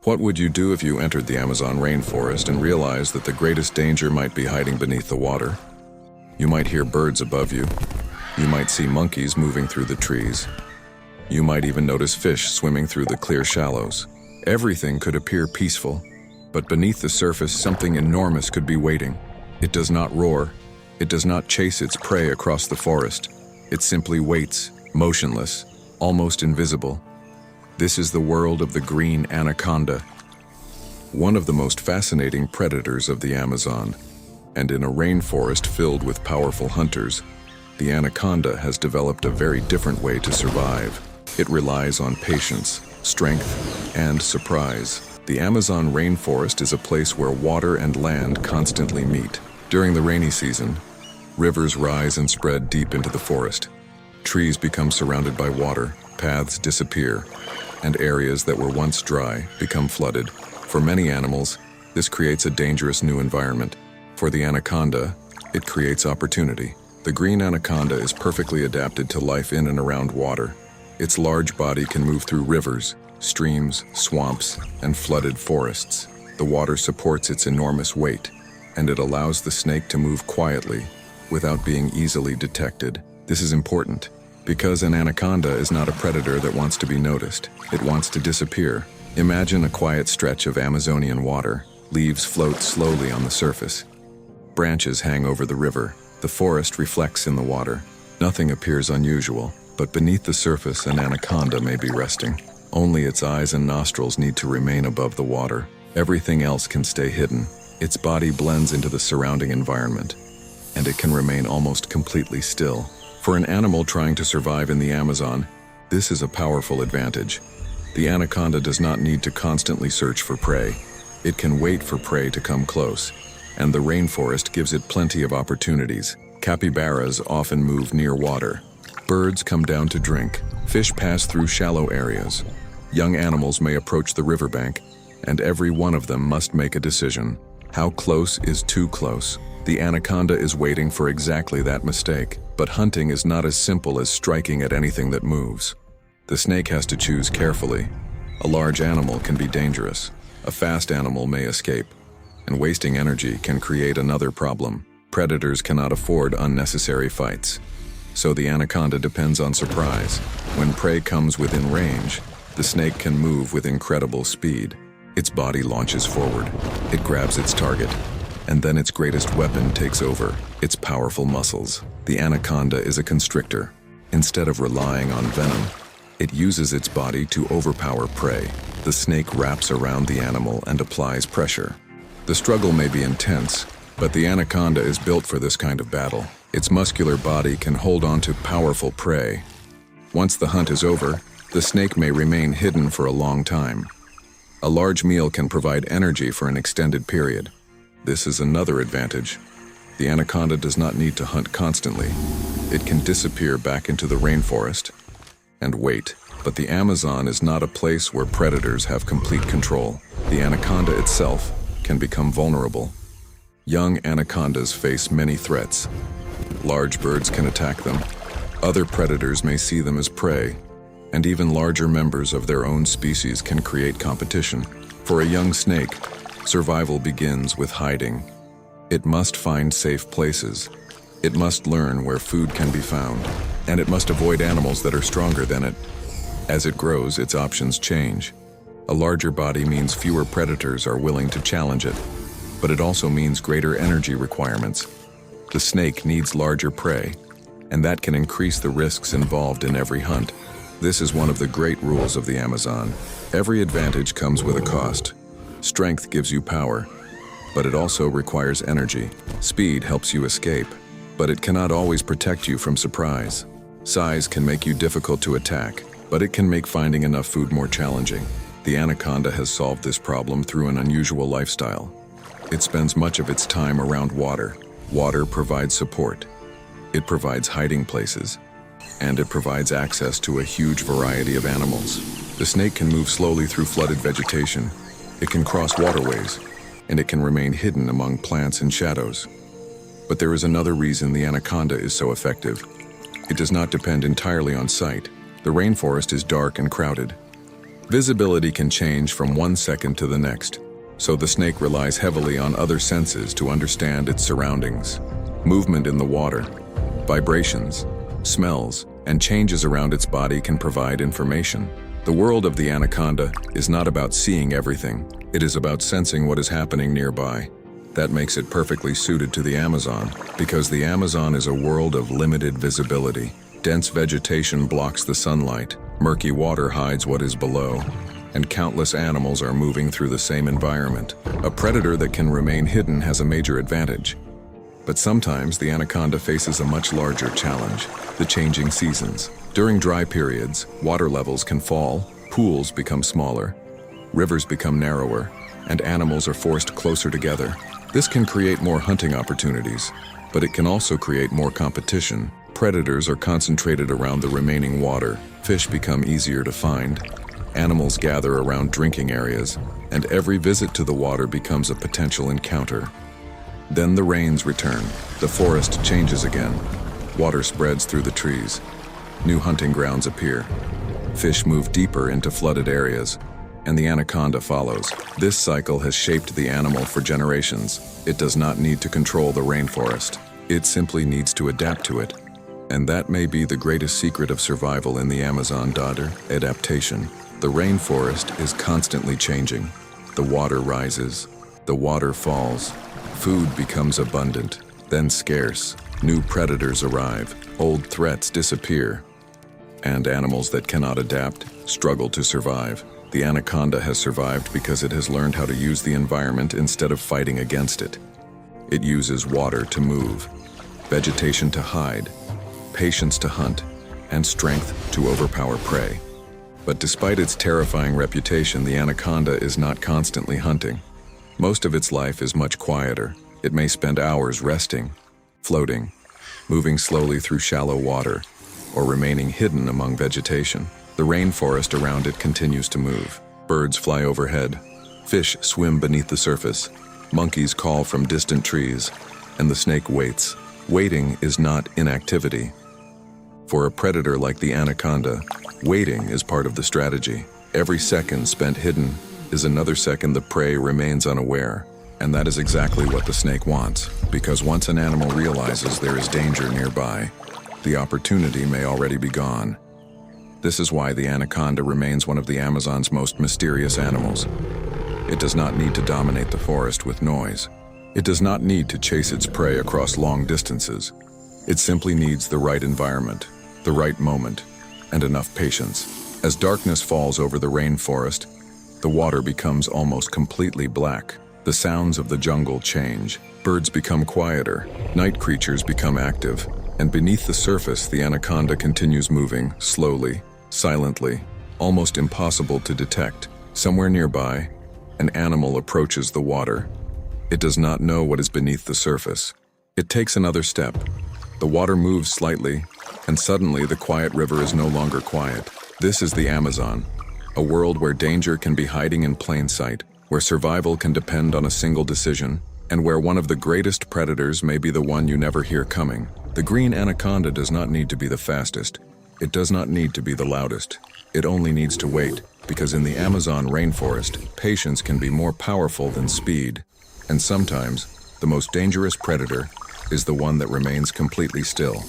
What would you do if you entered the Amazon rainforest and realized that the greatest danger might be hiding beneath the water? You might hear birds above you. You might see monkeys moving through the trees. You might even notice fish swimming through the clear shallows. Everything could appear peaceful, but beneath the surface something enormous could be waiting. It does not roar. It does not chase its prey across the forest. It simply waits, motionless, almost invisible. This is the world of the green anaconda, one of the most fascinating predators of the Amazon. And in a rainforest filled with powerful hunters, the anaconda has developed a very different way to survive. It relies on patience, strength, and surprise. The Amazon rainforest is a place where water and land constantly meet. During the rainy season, rivers rise and spread deep into the forest. Trees become surrounded by water, paths disappear, and areas that were once dry become flooded. For many animals, this creates a dangerous new environment. For the anaconda, it creates opportunity. The green anaconda is perfectly adapted to life in and around water. Its large body can move through rivers, streams, swamps, and flooded forests. The water supports its enormous weight, and it allows the snake to move quietly without being easily detected. This is important because an anaconda is not a predator that wants to be noticed. It wants to disappear. Imagine a quiet stretch of Amazonian water. Leaves float slowly on the surface. Branches hang over the river. The forest reflects in the water. Nothing appears unusual, but beneath the surface an anaconda may be resting. Only its eyes and nostrils need to remain above the water. Everything else can stay hidden. Its body blends into the surrounding environment, and it can remain almost completely still. For an animal trying to survive in the Amazon, this is a powerful advantage. The anaconda does not need to constantly search for prey. It can wait for prey to come close, and the rainforest gives it plenty of opportunities. Capybaras often move near water. Birds come down to drink. Fish pass through shallow areas. Young animals may approach the riverbank, and every one of them must make a decision. How close is too close? The anaconda is waiting for exactly that mistake. But hunting is not as simple as striking at anything that moves. The snake has to choose carefully. A large animal can be dangerous. A fast animal may escape. And wasting energy can create another problem. Predators cannot afford unnecessary fights. So the anaconda depends on surprise. When prey comes within range, the snake can move with incredible speed. Its body launches forward. It grabs its target. And then its greatest weapon takes over, its powerful muscles. The anaconda is a constrictor. Instead of relying on venom, it uses its body to overpower prey. The snake wraps around the animal and applies pressure. The struggle may be intense, but the anaconda is built for this kind of battle. Its muscular body can hold on to powerful prey. Once the hunt is over, the snake may remain hidden for a long time. A large meal can provide energy for an extended period. This is another advantage. The anaconda does not need to hunt constantly. It can disappear back into the rainforest and wait. But the Amazon is not a place where predators have complete control. The anaconda itself can become vulnerable. Young anacondas face many threats. Large birds can attack them. Other predators may see them as prey, and even larger members of their own species can create competition. For a young snake, survival begins with hiding. It must find safe places. It must learn where food can be found, and it must avoid animals that are stronger than it. As it grows, its options change. A larger body means fewer predators are willing to challenge it, but it also means greater energy requirements. The snake needs larger prey, and that can increase the risks involved in every hunt. This is one of the great rules of the Amazon. Every advantage comes with a cost. Strength gives you power, but it also requires energy. Speed helps you escape, but it cannot always protect you from surprise. Size can make you difficult to attack, but it can make finding enough food more challenging. The anaconda has solved this problem through an unusual lifestyle. It spends much of its time around water. Water provides support. It provides hiding places, and it provides access to a huge variety of animals. The snake can move slowly through flooded vegetation. It can cross waterways, and it can remain hidden among plants and shadows. But there is another reason the anaconda is so effective. It does not depend entirely on sight. The rainforest is dark and crowded. Visibility can change from one second to the next, so the snake relies heavily on other senses to understand its surroundings. Movement in the water, vibrations, smells, and changes around its body can provide information. The world of the anaconda is not about seeing everything, it is about sensing what is happening nearby. That makes it perfectly suited to the Amazon, because the Amazon is a world of limited visibility. Dense vegetation blocks the sunlight, murky water hides what is below, and countless animals are moving through the same environment. A predator that can remain hidden has a major advantage. But sometimes the anaconda faces a much larger challenge: the changing seasons. During dry periods, water levels can fall, pools become smaller, rivers become narrower, and animals are forced closer together. This can create more hunting opportunities, but it can also create more competition. Predators are concentrated around the remaining water, fish become easier to find, animals gather around drinking areas, and every visit to the water becomes a potential encounter. Then the rains return, the forest changes again, water spreads through the trees, new hunting grounds appear, fish move deeper into flooded areas, and the anaconda follows. This cycle has shaped the animal for generations. It does not need to control the rainforest. It simply needs to adapt to it. And that may be the greatest secret of survival in the Amazon, daughter: adaptation. The rainforest is constantly changing. The water rises, the water falls, food becomes abundant, then scarce. New predators arrive, old threats disappear, and animals that cannot adapt struggle to survive. The anaconda has survived because it has learned how to use the environment instead of fighting against it. It uses water to move, vegetation to hide, patience to hunt, and strength to overpower prey. But despite its terrifying reputation, the anaconda is not constantly hunting. Most of its life is much quieter. It may spend hours resting, floating, moving slowly through shallow water, or remaining hidden among vegetation. The rainforest around it continues to move. Birds fly overhead, fish swim beneath the surface, monkeys call from distant trees, and the snake waits. Waiting is not inactivity. For a predator like the anaconda, waiting is part of the strategy. Every second spent hidden is another second the prey remains unaware. And that is exactly what the snake wants, because once an animal realizes there is danger nearby, the opportunity may already be gone. This is why the anaconda remains one of the Amazon's most mysterious animals. It does not need to dominate the forest with noise. It does not need to chase its prey across long distances. It simply needs the right environment, the right moment, and enough patience. As darkness falls over the rainforest, the water becomes almost completely black. The sounds of the jungle change. Birds become quieter, night creatures become active, and beneath the surface the anaconda continues moving, slowly, silently, almost impossible to detect. Somewhere nearby, an animal approaches the water. It does not know what is beneath the surface. It takes another step. The water moves slightly, and suddenly the quiet river is no longer quiet. This is the Amazon, a world where danger can be hiding in plain sight, where survival can depend on a single decision, and where one of the greatest predators may be the one you never hear coming. The green anaconda does not need to be the fastest. It does not need to be the loudest. It only needs to wait, because in the Amazon rainforest, patience can be more powerful than speed. And sometimes, the most dangerous predator is the one that remains completely still.